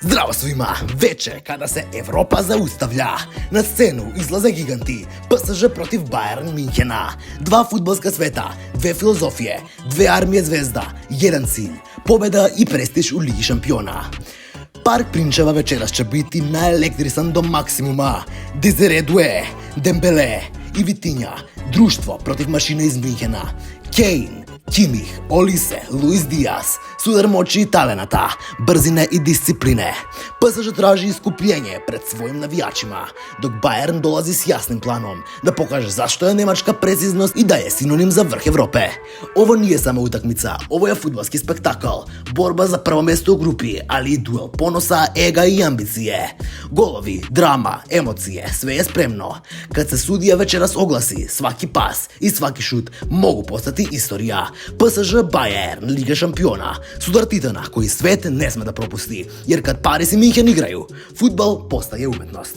Zdravo svima! Veče kada se Evropa zaustavlja. Na scenu izlaze giganti PSG protiv Bayern Minhena. Dva fudbalska sveta, dve filozofije, dve armije zvezda, jedan cilj, pobjeda i prestiž u Ligi šampiona. Park Prinčeva večeras će biti naelektrisan do maksimuma. Desire Doué, Dembele i Vitinha, društvo protiv mašine iz Minhena. Kane, Kimmich, Olise, Luis Diaz, sudar moći i talenata, brzine i discipline. PSG traži iskupljenje pred svojim navijačima, dok Bayern dolazi s jasnim planom da pokaže zašto je njemačka preciznost i da je sinonim za vrh Evrope. Ovo nije samo utakmica, ovo je fudbalski spektakl, borba za prvo mjesto u grupi, ali i duel ponosa, ega i ambicije. Golovi, drama, emocije, sve je spremno. Kad se sudija večeras oglasi, svaki pas i svaki šut mogu postati istorija. PSG Bayern, Liga šampiona, sudar titana koji svet ne sme da propusti, jer kad Paris i Minhen igraju, fudbal postaje umetnost.